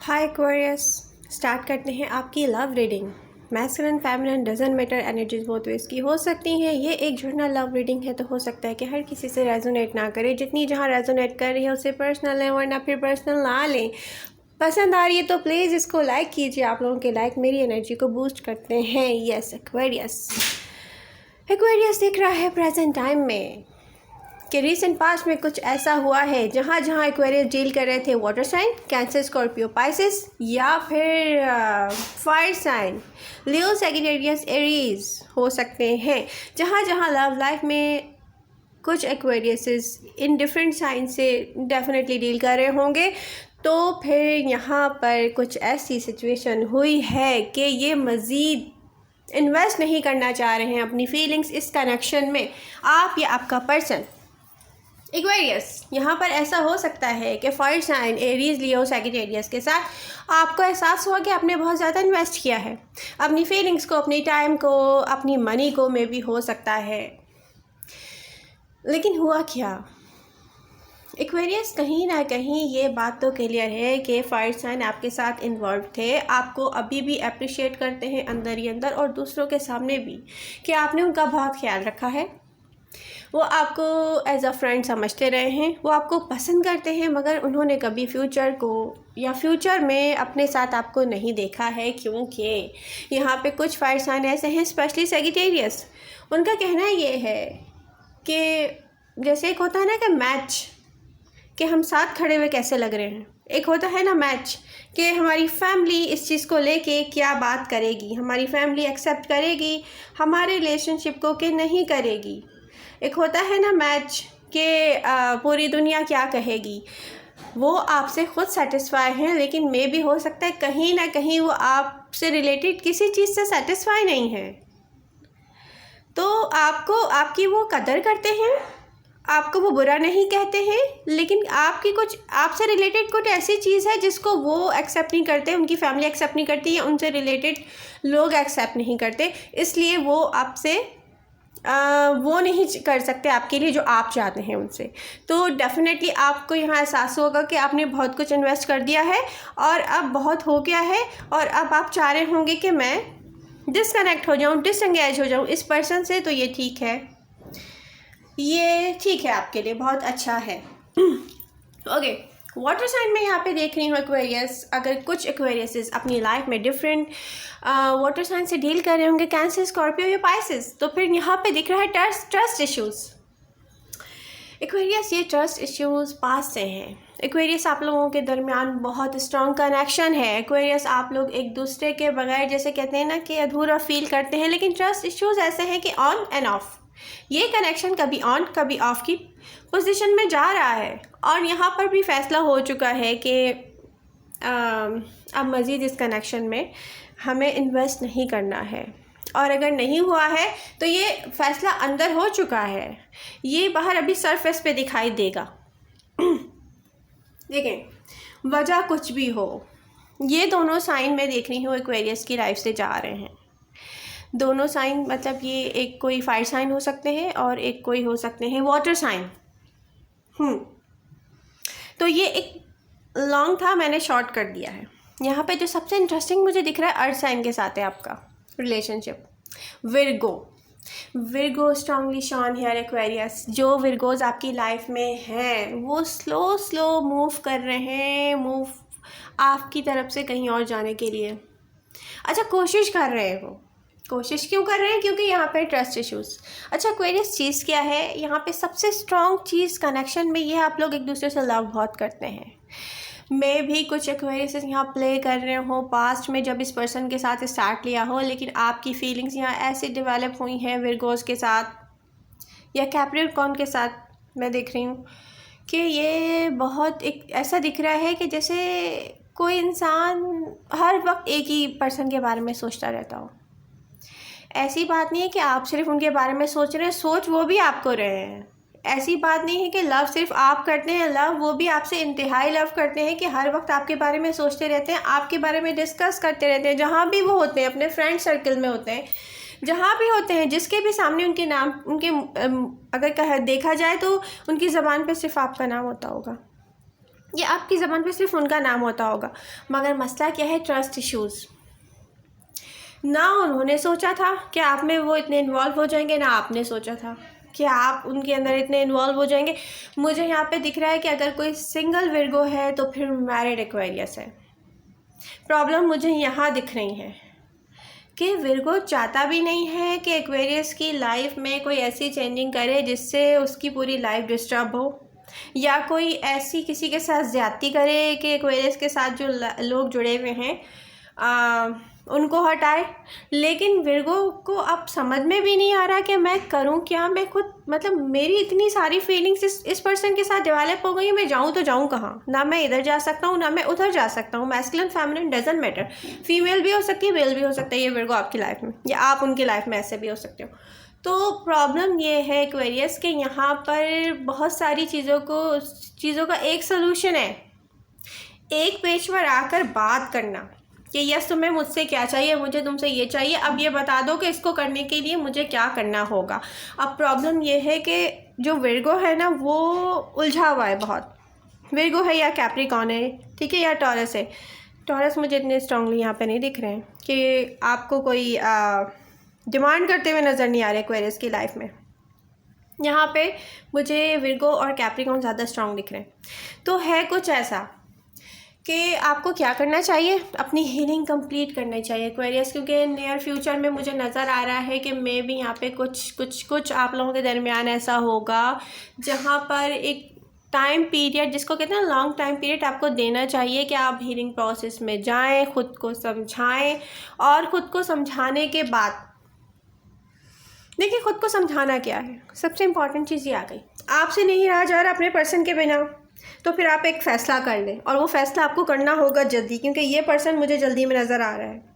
हाय Aquarius, start करते हैं आपकी love reading. Masculine feminine doesn't matter, energies both ways की हो सकती हैं। ये एक जर्नल लव रीडिंग है, तो हो सकता है कि हर किसी से रेजोनेट ना करे। जितनी जहाँ रेजोनेट कर रही है उसे पर्सनल लें, वरना फिर पर्सनल ना लें। पसंद आ रही है तो प्लीज़ इसको लाइक कीजिए। आप लोगों के लाइक मेरी एनर्जी को बूस्ट करते हैं। यस एक्वेरियस, एक्वेरियस दिख रहा है प्रेजेंट टाइम में कि रीसेंट पास्ट में कुछ ऐसा हुआ है जहाँ जहाँ एक्वेरियस डील कर रहे थे water sign, cancer, Scorpio, Pisces या फिर fire sign, Leo, Sagittarius, Aries हो सकते हैं। जहाँ जहाँ लव लाइफ में कुछ एक्वेरियसेस इन डिफरेंट साइन से डेफिनेटली डील कर रहे होंगे, तो फिर यहाँ पर कुछ ऐसी सिचुएशन हुई है कि ये मज़ीद इन्वेस्ट नहीं करना चाह रहे हैं अपनी फीलिंग्स इस कनेक्शन में। आप या आपका पर्सन एक्वेरियस, यहाँ पर ऐसा हो सकता है कि फायर साइन, एरीज, लियो, सैजिटेरियस के साथ आपको एहसास हुआ कि आपने बहुत ज़्यादा इन्वेस्ट किया है अपनी फीलिंग्स को, अपनी टाइम को, अपनी मनी को, में भी हो सकता है। लेकिन हुआ क्या एक्वेरियस, कहीं ना कहीं ये बात तो क्लियर है कि फायर साइन आपके साथ इन्वॉल्व थे, आपको अभी भी अप्रिशिएट करते हैं अंदर ही अंदर और दूसरों के सामने भी, कि आपने उनका बहुत ख्याल रखा है। वो आपको एज अ फ्रेंड समझते रहे हैं, वो आपको पसंद करते हैं, मगर उन्होंने कभी फ्यूचर को या फ्यूचर में अपने साथ आपको नहीं देखा है। क्योंकि यहाँ पे कुछ फायर साइन ऐसे हैं, स्पेशली सैजिटेरियस, उनका कहना ये है कि जैसे एक होता है ना कि मैच, कि हम साथ खड़े हुए कैसे लग रहे हैं। एक होता है ना मैच, कि हमारी फैमिली इस चीज़ को लेके क्या बात करेगी, हमारी फैमिली एक्सेप्ट करेगी हमारे रिलेशनशिप को कि नहीं करेगी। एक होता है ना मैच, कि पूरी दुनिया क्या कहेगी। वो आपसे ख़ुद सेटिस्फाई हैं, लेकिन मे भी हो सकता है कहीं ना कहीं वो आपसे रिलेटेड किसी चीज़ से सेटिस्फाई नहीं है। तो आपको, आपकी वो कदर करते हैं, आपको वो बुरा नहीं कहते हैं, लेकिन आपकी कुछ, आपसे रिलेटेड कुछ ऐसी चीज़ है जिसको वो एक्सेप्ट नहीं करते, उनकी फैमिली एक्सेप्ट नहीं करती, या उनसे रिलेटेड लोग एक्सेप्ट नहीं करते, इसलिए वो आपसे वो नहीं कर सकते आपके लिए जो आप चाहते हैं उनसे। तो डेफिनेटली आपको यहाँ एहसास होगा कि आपने बहुत कुछ इन्वेस्ट कर दिया है और अब बहुत हो गया है, और अब आप चाह रहे होंगे कि मैं डिसकनेक्ट हो जाऊँ, डिसएंगेज हो जाऊँ इस पर्सन से। तो ये ठीक है, ये ठीक है, आपके लिए बहुत अच्छा है। ओके, वाटर साइन में यहाँ पे देख रही हूँ एक्वेरियस, अगर कुछ एक्वेरियसेस अपनी लाइफ में डिफरेंट वाटर साइन से डील कर रहे होंगे, कैंसर, स्कॉर्पियो या पाइसेस, तो फिर यहाँ पे दिख रहा है ट्रस्ट इश्यूज़। एक्वेरियस, ये ट्रस्ट इश्यूज़ पास से हैं। एक्वेरियस, आप लोगों के दरमियान बहुत स्ट्रॉन्ग कनेक्शन है। एक्वेरियस, आप लोग एक दूसरे के बगैर, जैसे कहते हैं ना कि अधूरा फील करते हैं, लेकिन ट्रस्ट इश्यूज़ ऐसे हैं कि ऑन एंड ऑफ, ये कनेक्शन कभी ऑन कभी ऑफ की पोजीशन में जा रहा है। और यहाँ पर भी फैसला हो चुका है कि अब मज़ीद इस कनेक्शन में हमें इन्वेस्ट नहीं करना है, और अगर नहीं हुआ है तो ये फ़ैसला अंदर हो चुका है, ये बाहर अभी सरफेस पे दिखाई देगा। देखें, वजह कुछ भी हो, ये दोनों साइन मैं देख रही हूँ एक्वेरियस की लाइफ से जा रहे हैं। दोनों साइन मतलब ये एक कोई फायर साइन हो सकते हैं और एक कोई हो सकते हैं वाटर साइन। तो ये एक लॉन्ग था, मैंने शॉर्ट कर दिया है। यहाँ पे जो सबसे इंटरेस्टिंग मुझे दिख रहा है अर्थ साइन के साथ है आपका relationship. Virgo strongly shown here Aquarius, जो विर्गोज आपकी लाइफ में हैं वो स्लो मूव कर रहे हैं, मूव आपकी तरफ से कहीं और जाने के लिए। अच्छा, कोशिश कर रहे हैं वो। कोशिश क्यों कर रहे हैं? क्योंकि यहाँ पे ट्रस्ट इश्यूज़। अच्छा, एक्वेरियस, चीज़ क्या है यहाँ पे सबसे स्ट्रॉन्ग चीज़ कनेक्शन में, ये आप लोग एक दूसरे से लव बहुत करते हैं। मैं भी कुछ एक्वेरियस यहाँ प्ले कर रहे हो पास्ट में, जब इस पर्सन के साथ स्टार्ट लिया हो, लेकिन आपकी फीलिंग्स यहाँ ऐसे डेवलप हुई हैं विर्गोस के साथ या कैप्रिकॉर्न के साथ। मैं देख रही हूँ कि ये बहुत एक ऐसा दिख रहा है कि जैसे कोई इंसान हर वक्त एक ही पर्सन के बारे में सोचता रहता हो। ऐसी बात नहीं है कि आप सिर्फ उनके बारे में सोच रहे हैं, सोच वो भी आपको रहे हैं। ऐसी बात नहीं है कि लव सिर्फ आप करते हैं, लव वो भी आपसे इंतहाई लव करते हैं, कि हर वक्त आपके बारे में सोचते रहते हैं, आपके बारे में डिस्कस करते रहते हैं, जहाँ भी वो होते हैं, अपने फ्रेंड सर्कल में होते हैं, जहाँ भी होते हैं, जिसके भी सामने उनके नाम, उनके अगर देखा जाए तो उनकी ज़बान पे सिर्फ आपका नाम होता होगा। ये आपकी ज़बान पे सिर्फ उनका नाम होता होगा, मगर मसला क्या है, ट्रस्ट इश्यूज़। ना उन्होंने सोचा था कि आप में वो इतने इन्वॉल्व हो जाएंगे, ना आपने सोचा था कि आप उनके अंदर इतने इन्वॉल्व हो जाएंगे। मुझे यहाँ पे दिख रहा है कि अगर कोई सिंगल विर्गो है तो फिर मैरिड एक्वेरियस है। प्रॉब्लम मुझे यहाँ दिख रही है कि विर्गो चाहता भी नहीं है कि एक्वेरियस की लाइफ में कोई ऐसी चेंजिंग करे जिससे उसकी पूरी लाइफ डिस्टर्ब हो, या कोई ऐसी किसी के साथ ज़्यादती करे कि एक्वेरियस के साथ जो लोग जुड़े हुए हैं उनको हटाए। लेकिन विर्गो को अब समझ में भी नहीं आ रहा कि मैं करूं क्या। मैं खुद मतलब मेरी इतनी सारी फीलिंग्स इस पर्सन के साथ डेवलप हो गई, मैं जाऊं तो जाऊं कहाँ। ना मैं इधर जा सकता हूं, ना मैं उधर जा सकता हूं। Masculine feminine doesn't matter, female भी हो सकती है, मेल भी हो सकता है ये विर्गो आपकी लाइफ में, या आप उनकी लाइफ में ऐसे भी हो सकते हो। तो प्रॉब्लम ये है एक्वेरियस के यहाँ पर बहुत सारी चीज़ों का एक सलूशन है, एक पेज पर आकर बात करना कि यस तुम्हें मुझसे क्या चाहिए, मुझे तुमसे ये चाहिए, अब ये बता दो कि इसको करने के लिए मुझे क्या करना होगा। अब प्रॉब्लम ये है कि जो विर्गो है ना वो उलझा हुआ है बहुत। विर्गो है या कैप्रिकॉर्न है, ठीक है, या टॉरस है। टॉरस मुझे इतने स्ट्रांगली यहाँ पे नहीं दिख रहे हैं कि आपको कोई डिमांड करते हुए नज़र नहीं आ रहे एक्वेरियस की लाइफ में। यहाँ पे मुझे विर्गो और कैप्रिकॉर्न ज़्यादा स्ट्रांग दिख रहे हैं। तो है कुछ ऐसा कि आपको क्या करना चाहिए, अपनी हीलिंग कंप्लीट करनी चाहिए एक्वेरियस, क्योंकि नियर फ्यूचर में मुझे नज़र आ रहा है कि मे भी यहाँ पे कुछ आप लोगों के दरमियान ऐसा होगा जहाँ पर एक टाइम पीरियड, जिसको कहते हैं लॉन्ग टाइम पीरियड, आपको देना चाहिए कि आप हीलिंग प्रोसेस में जाएं, ख़ुद को समझाएं। और ख़ुद को समझाने के बाद देखिए, ख़ुद को समझाना क्या है, सबसे इम्पॉर्टेंट चीज़ ये आ गई। आपसे नहीं रहा जा रहा अपने पर्सन के बिना, तो फिर आप एक फ़ैसला कर लें, और वो फ़ैसला आपको करना होगा जल्दी, क्योंकि ये पर्सन मुझे जल्दी में नज़र आ रहा है।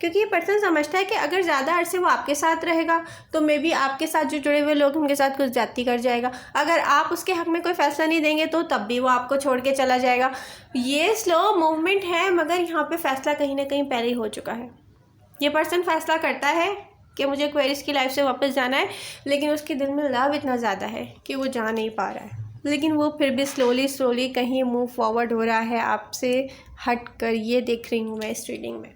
क्योंकि ये पर्सन समझता है कि अगर ज़्यादा अरसे वो आपके साथ रहेगा तो मे बी आपके साथ जो जुड़े हुए लोग उनके साथ कुछ ज़्यादती कर जाएगा। अगर आप उसके हक़ में कोई फ़ैसला नहीं देंगे तो तब भी वो आपको छोड़ के चला जाएगा। ये स्लो मूवमेंट है, मगर यहाँ पर फ़ैसला कहीं ना कहीं पहले ही हो चुका है। ये पर्सन फ़ैसला करता है कि मुझे एक्वेरियस की लाइफ से वापस जाना है, लेकिन उसके दिल में लव इतना ज़्यादा है कि वो जा नहीं पा रहा है। लेकिन वो फिर भी स्लोली कहीं मूव फॉरवर्ड हो रहा है आपसे हट कर, ये देख रही हूँ मैं इस रीडिंग में।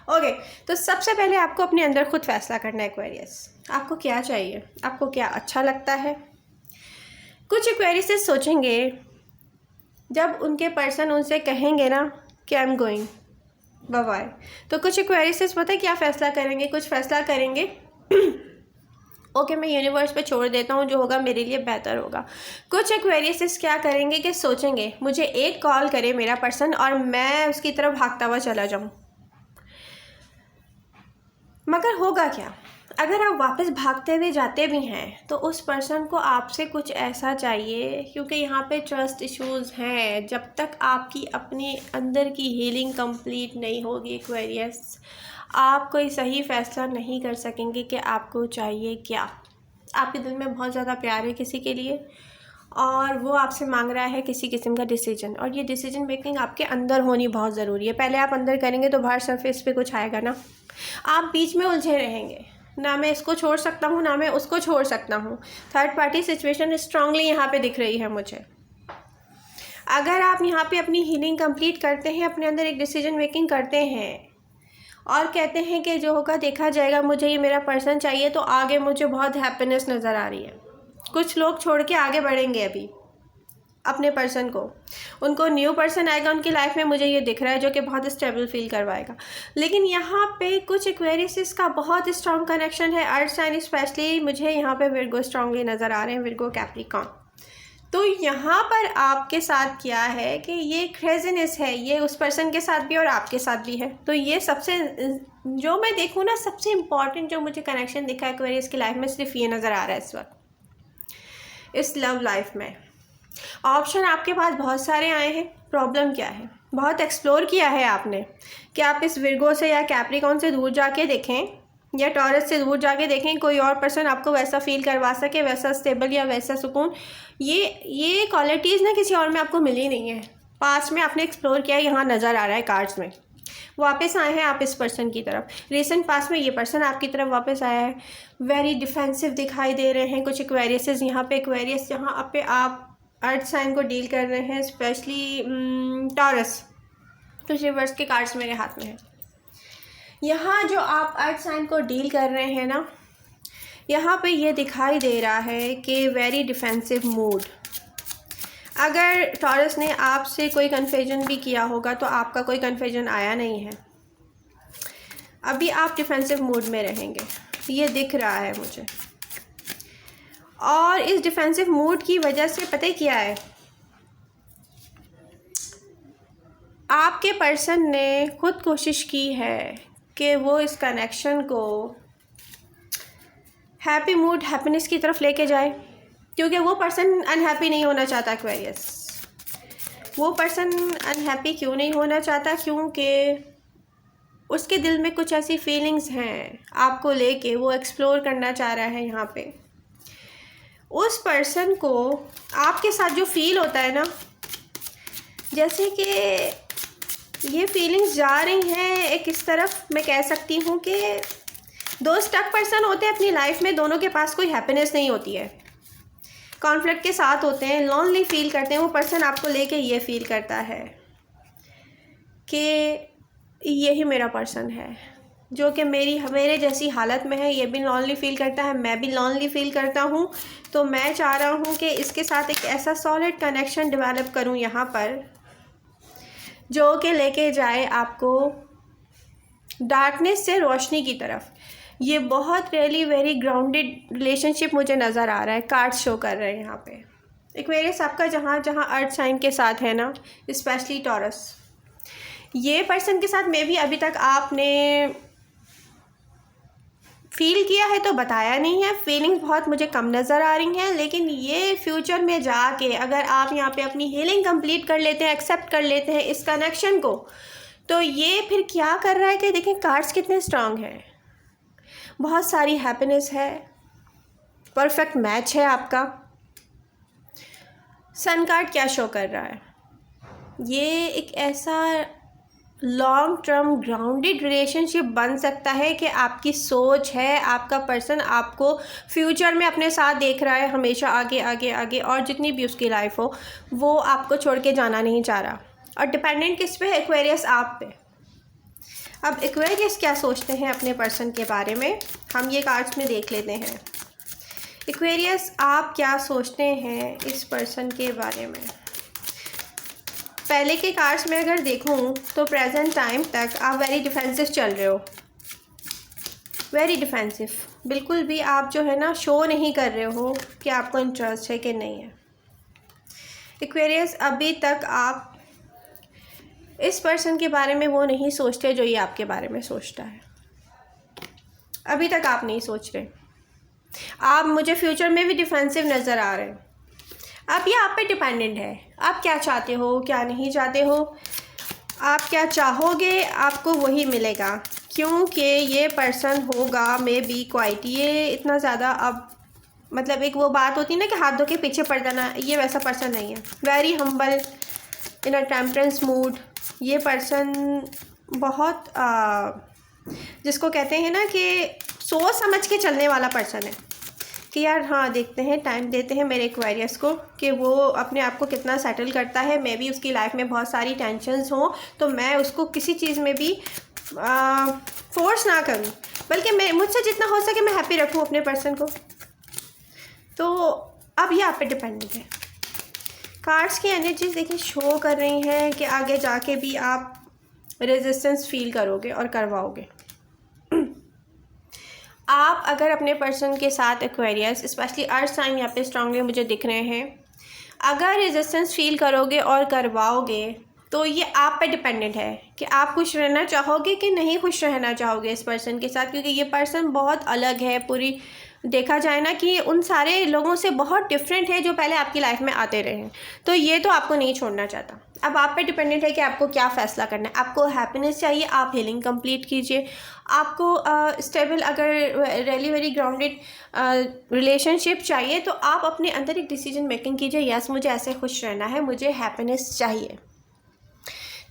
ओके, तो सबसे पहले आपको अपने अंदर खुद फैसला करना है एक्वेरियस, आपको क्या चाहिए, आपको क्या अच्छा लगता है। कुछ एक्वेरियस सोचेंगे जब उनके पर्सन उनसे कहेंगे ना कि I am going bye bye, तो कुछ एक्वेरियस पता है क्या फ़ैसला करेंगे, कुछ फ़ैसला करेंगे ओके मैं यूनिवर्स पे छोड़ देता हूँ, जो होगा मेरे लिए बेहतर होगा। कुछ एक्वेरियस क्या करेंगे कि सोचेंगे मुझे एक कॉल करे मेरा पर्सन और मैं उसकी तरफ भागता हुआ चला जाऊँ। मगर होगा क्या, अगर आप वापस भागते हुए जाते भी हैं तो उस पर्सन को आपसे कुछ ऐसा चाहिए, क्योंकि यहाँ पे ट्रस्ट इश्यूज़ हैं। जब तक आपकी अपने अंदर की हीलिंग कंप्लीट नहीं होगी एक्वेरियस, आप कोई सही फ़ैसला नहीं कर सकेंगे कि आपको चाहिए क्या। आपके दिल में बहुत ज़्यादा प्यार है किसी के लिए और वो आपसे मांग रहा है किसी किस्म का डिसीजन, और ये डिसीजन मेकिंग आपके अंदर होनी बहुत ज़रूरी है। पहले आप अंदर करेंगे तो बाहर सरफेस पे कुछ आएगा ना। आप बीच में उलझे रहेंगे, ना मैं इसको छोड़ सकता हूँ ना मैं उसको छोड़ सकता हूँ। थर्ड पार्टी सिचुएशन स्ट्रांगली यहाँ पे दिख रही है मुझे। अगर आप यहाँ पे अपनी हीलिंग कंप्लीट करते हैं, अपने अंदर एक डिसीजन मेकिंग करते हैं और कहते हैं कि जो होगा देखा जाएगा, मुझे ये मेरा पर्सन चाहिए, तो आगे मुझे बहुत हैप्पीनेस नज़र आ रही है। कुछ लोग छोड़ के आगे बढ़ेंगे अभी अपने पर्सन को, उनको न्यू पर्सन आएगा उनकी लाइफ में, मुझे ये दिख रहा है, जो कि बहुत स्टेबल फील करवाएगा। लेकिन यहाँ पे कुछ एक्वेरियस का बहुत स्ट्रॉन्ग कनेक्शन है अर्थ साइन, स्पेशली मुझे यहाँ पे विर्गो स्ट्रांगली नज़र आ रहे हैं, विर्गो कैप्रिकॉर्न। तो यहाँ पर आपके साथ क्या है कि ये क्रेजीनेस है, ये उस पर्सन के साथ भी और आपके साथ भी है। तो ये सबसे जो मैं देखूँ ना, सबसे इम्पॉर्टेंट जो मुझे कनेक्शन दिखा है एक्वेरियस की लाइफ में, सिर्फ ये नज़र आ रहा है इस वक्त इस लव लाइफ में। ऑप्शन आपके पास बहुत सारे आए हैं, प्रॉब्लम क्या है, बहुत एक्सप्लोर किया है आपने कि आप इस विर्गो से या कैप्रिकॉर्न से दूर जाके देखें या टॉरस से दूर जाके देखें, कोई और पर्सन आपको वैसा फील करवा सके, वैसा स्टेबल या वैसा सुकून। ये क्वालिटीज़ ना किसी और में आपको मिली नहीं है। पास्ट में आपने एक्सप्लोर किया, यहाँ नज़र आ रहा है कार्ड्स में। वापस आए हैं आप इस पर्सन की तरफ, रिसेंट पास्ट में ये पर्सन आपकी तरफ वापस आया है। वेरी डिफेंसिव दिखाई दे रहे हैं कुछ एक्वेरियस यहाँ पे। एक्वेरियस यहाँ पे आप अर्थ साइन को डील कर रहे हैं, स्पेशली टॉरस। कुछ रिवर्स के कार्ड्स मेरे हाथ में हैं। यहाँ जो आप अर्थ साइन को डील कर रहे हैं ना, यहाँ पे ये दिखाई दे रहा है कि वेरी डिफेंसिव मूड। अगर टॉरस ने आपसे कोई कन्फ्यूजन भी किया होगा तो आपका कोई कन्फ्यूजन आया नहीं है। अभी आप डिफेंसिव मूड में रहेंगे, ये दिख रहा है मुझे। और इस डिफेंसिव मूड की वजह से पता ही क्या है, आपके पर्सन ने खुद कोशिश की है कि वो इस कनेक्शन को हैप्पी मूड, हैप्पीनेस की तरफ लेके जाए, क्योंकि वो पर्सन अनहैप्पी नहीं होना चाहता। एक्वेरियस, वो पर्सन अनहैप्पी क्यों नहीं होना चाहता? क्योंकि उसके दिल में कुछ ऐसी फीलिंग्स हैं आपको लेके, वो एक्सप्लोर करना चाह रहा है। यहाँ पे उस पर्सन को आपके साथ जो फील होता है ना, जैसे कि ये फीलिंग्स जा रही हैं एक इस तरफ, मैं कह सकती हूँ कि दो स्टक पर्सन होते हैं अपनी लाइफ में, दोनों के पास कोई हैप्पीनेस नहीं होती है, कॉन्फ्लिक्ट के साथ होते हैं, लॉनली फील करते हैं। वो पर्सन आपको लेके ये फील करता है कि यही मेरा पर्सन है जो कि मेरे जैसी हालत में है, ये भी लॉनली फील करता है, मैं भी लॉनली फील करता हूँ। तो मैं चाह रहा हूँ कि इसके साथ एक ऐसा सॉलिड कनेक्शन डेवलप करूँ यहाँ पर, जो कि लेके जाए आपको डार्कनेस से रोशनी की तरफ। ये बहुत रियली वेरी ग्राउंडेड रिलेशनशिप मुझे नज़र आ रहा है, कार्ड्स शो कर रहे हैं यहाँ पे। एक्वेरियस आपका जहाँ जहाँ अर्थ साइन के साथ है ना, स्पेशली टॉरस, ये पर्सन के साथ मे भी अभी तक आपने फील किया है तो बताया नहीं है, फीलिंग्स बहुत मुझे कम नज़र आ रही हैं। लेकिन ये फ्यूचर में जाके अगर आप यहाँ पे अपनी हीलिंग कंप्लीट कर लेते हैं, एक्सेप्ट कर लेते हैं इस कनेक्शन को, तो ये फिर क्या कर रहा है कि देखें कार्ड्स कितने स्ट्रांग हैं। बहुत सारी हैप्पीनेस है, परफेक्ट मैच है आपका। सन कार्ड क्या शो कर रहा है, ये एक ऐसा लॉन्ग टर्म ग्राउंडेड रिलेशनशिप बन सकता है कि आपकी सोच है, आपका पर्सन आपको फ्यूचर में अपने साथ देख रहा है, हमेशा आगे आगे आगे, और जितनी भी उसकी लाइफ हो वो आपको छोड़ के जाना नहीं चाह रहा। और डिपेंडेंट किस पे है? एक्वेरियस आप पे। अब एक्वेरियस क्या सोचते हैं अपने पर्सन के बारे में, हम ये कार्ड्स में देख लेते हैं। एक्वेरियस आप क्या सोचते हैं इस पर्सन के बारे में? पहले के कार्ड्स में अगर देखूं तो प्रेजेंट टाइम तक आप वेरी डिफेंसिव चल रहे हो, वेरी डिफेंसिव, बिल्कुल भी आप जो है ना शो नहीं कर रहे हो कि आपको इंटरेस्ट है कि नहीं है। एक्वेरियस अभी तक आप इस पर्सन के बारे में वो नहीं सोचते जो ये आपके बारे में सोचता है। अभी तक आप नहीं सोच रहे, आप मुझे फ्यूचर में भी डिफेंसिव नज़र आ रहे हैं। अब ये आप पे डिपेंडेंट है, आप क्या चाहते हो क्या नहीं चाहते हो। आप क्या चाहोगे आपको वही मिलेगा, क्योंकि ये पर्सन होगा मे बी क्वाइट, ये इतना ज़्यादा अब मतलब एक वो बात होती है ना कि हाथ धो के पीछे पड़ जाना, ये वैसा पर्सन नहीं है। वेरी हम्बल, इन अ टेम्परेंस मूड। ये पर्सन बहुत जिसको कहते हैं ना कि सोच समझ के चलने वाला पर्सन है कि यार हाँ देखते हैं, टाइम देते हैं मेरे एक्वेरियस को कि वो अपने आप को कितना सेटल करता है। मैं भी उसकी लाइफ में बहुत सारी टेंशन्स हों तो मैं उसको किसी चीज़ में भी फोर्स ना करूं, बल्कि मैं मुझसे जितना हो सके मैं हैप्पी रखूं अपने पर्सन को। तो अब ये आप पे डिपेंडेंट है। कार्ड्स की एनर्जीज देखिए शो कर रही हैं कि आगे जाके भी आप रेजिस्टेंस फील करोगे और करवाओगे। आप अगर अपने पर्सन के साथ एक्वेरियस स्पेशली अर्थ साइन यहाँ पे स्ट्रांगली मुझे दिख रहे हैं, अगर रेजिस्टेंस फील करोगे और करवाओगे तो ये आप पे डिपेंडेंट है कि आप खुश रहना चाहोगे कि नहीं खुश रहना चाहोगे इस पर्सन के साथ। क्योंकि ये पर्सन बहुत अलग है, पूरी देखा जाए ना कि उन सारे लोगों से बहुत डिफरेंट है जो पहले आपकी लाइफ में आते रहे हैं। तो ये तो आपको नहीं छोड़ना चाहता। अब आप पे डिपेंडेंट है कि आपको क्या फ़ैसला करना है। आपको हैप्पीनेस चाहिए, आप हीलिंग कंप्लीट कीजिए। आपको स्टेबल अगर रियली वेरी ग्राउंडेड रिलेशनशिप चाहिए तो आप अपने अंदर एक डिसीजन मेकिंग कीजिए, यस मुझे ऐसे खुश रहना है, मुझे हैप्पीनेस चाहिए।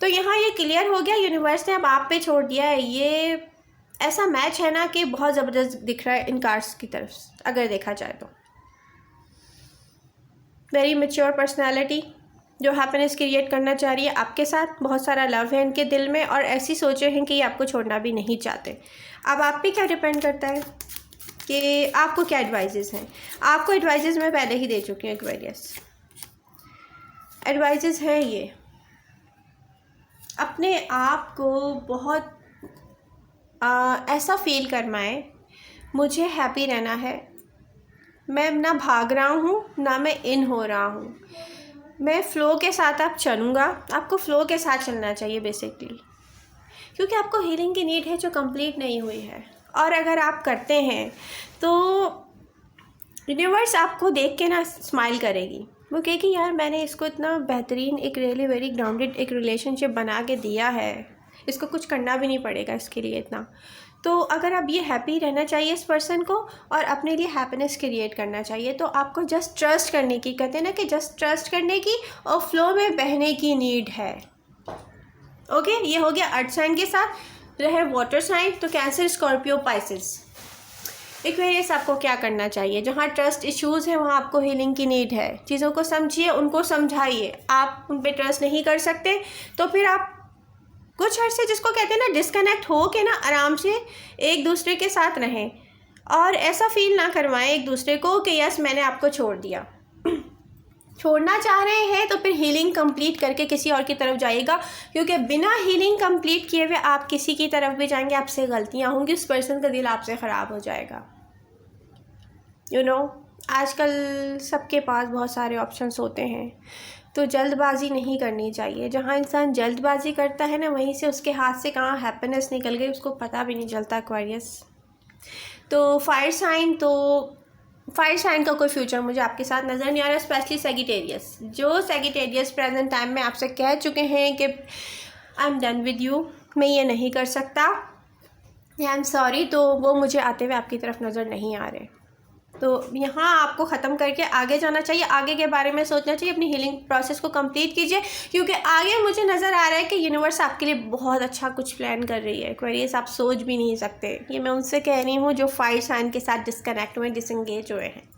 तो यहाँ ये क्लियर हो गया, यूनिवर्स ने अब आप पे छोड़ दिया है। ये ऐसा मैच है ना कि बहुत ज़बरदस्त दिख रहा है इन कार्ड्स की तरफ अगर देखा जाए तो। वेरी मैच्योर पर्सनैलिटी जो हैप्पीनेस क्रिएट करना चाह रही है आपके साथ। बहुत सारा लव है इनके दिल में और ऐसी सोचें हैं कि ये आपको छोड़ना भी नहीं चाहते। अब आप पे क्या डिपेंड करता है कि आपको क्या एडवाइजेस हैं। आपको एडवाइजेस मैं पहले ही दे चुकी हूँ एक्वेरियस। एडवाइजेस हैं ये, अपने आप को बहुत ऐसा फील करवाएं, मुझे हैप्पी रहना है, मैं ना भाग रहा हूँ ना मैं इन हो रहा हूँ, मैं फ़्लो के साथ आप चलूँगा। आपको फ़्लो के साथ चलना चाहिए बेसिकली, क्योंकि आपको हीलिंग की नीड है जो कंप्लीट नहीं हुई है। और अगर आप करते हैं तो यूनिवर्स आपको देख के ना स्माइल करेगी, वो कहेगी यार मैंने इसको इतना बेहतरीन एक रियली वेरी ग्राउंडेड एक रिलेशनशिप बना के दिया है, इसको कुछ करना भी नहीं पड़ेगा इसके लिए इतना। तो अगर आप ये हैप्पी रहना चाहिए इस पर्सन को और अपने लिए हैप्पीनेस क्रिएट करना चाहिए, तो आपको जस्ट ट्रस्ट करने की, कहते हैं ना कि जस्ट ट्रस्ट करने की और फ्लो में बहने की नीड है। ओके, ये हो गया अर्थ साइन के साथ। रहे वाटर साइन, तो कैंसर, स्कॉर्पियो, पाइसेस। एक्वेरियस आपको क्या करना चाहिए? जहाँ ट्रस्ट इश्यूज़ हैं वहाँ आपको हीलिंग की नीड है। चीज़ों को समझिए, उनको समझाइए। आप उन पर ट्रस्ट नहीं कर सकते तो फिर आप कुछ अर्से, जिसको कहते हैं ना डिस्कनेक्ट हो के ना आराम से एक दूसरे के साथ रहें और ऐसा फील ना करवाएं एक दूसरे को कि यस मैंने आपको छोड़ दिया। छोड़ना चाह रहे हैं तो फिर हीलिंग कंप्लीट करके किसी और की तरफ जाइएगा, क्योंकि बिना हीलिंग कंप्लीट किए हुए आप किसी की तरफ भी जाएंगे आपसे गलतियां होंगी, उस पर्सन का दिल आपसे ख़राब हो जाएगा। यू नो, आजकल सबके पास बहुत सारे ऑप्शंस होते हैं, तो जल्दबाजी नहीं करनी चाहिए। जहाँ इंसान जल्दबाजी करता है ना, वहीं से उसके हाथ से कहाँ हैप्पीनेस निकल गई उसको पता भी नहीं चलता। एक्वेरियस तो फायर साइन का कोई फ्यूचर मुझे आपके साथ नज़र नहीं आ रहा, स्पेशली सैजिटेरियस। जो सैजिटेरियस प्रेजेंट टाइम में आपसे कह चुके हैं कि I am done with you, मैं ये नहीं कर सकता, आई एम सॉरी, तो वो मुझे आते हुए आपकी तरफ नज़र नहीं आ रहे। तो यहाँ आपको ख़त्म करके आगे जाना चाहिए, आगे के बारे में सोचना चाहिए, अपनी हीलिंग प्रोसेस को कंप्लीट कीजिए, क्योंकि आगे मुझे नज़र आ रहा है कि यूनिवर्स आपके लिए बहुत अच्छा कुछ प्लान कर रही है। एक्वेरियस आप सोच भी नहीं सकते। ये मैं उनसे कह रही हूँ जो फायर साइन के साथ डिस्कनेक्ट हुए, डिसंगेज हुए हैं।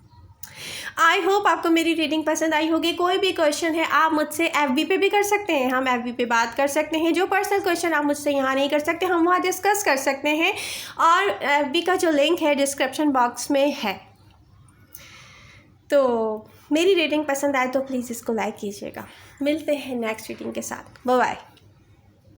आई होप आपको मेरी रीडिंग पसंद आई होगी। कोई भी क्वेश्चन है आप मुझसे FB पे भी कर सकते हैं, हम FB पे बात कर सकते हैं। जो पर्सनल क्वेश्चन आप मुझसे यहाँ नहीं कर सकते, हम वहाँ डिस्कस कर सकते हैं, और FB का जो लिंक है डिस्क्रिप्शन बॉक्स में है। तो मेरी रीडिंग पसंद आए तो प्लीज़ इसको लाइक कीजिएगा। मिलते हैं नेक्स्ट रीडिंग के साथ। Bye bye.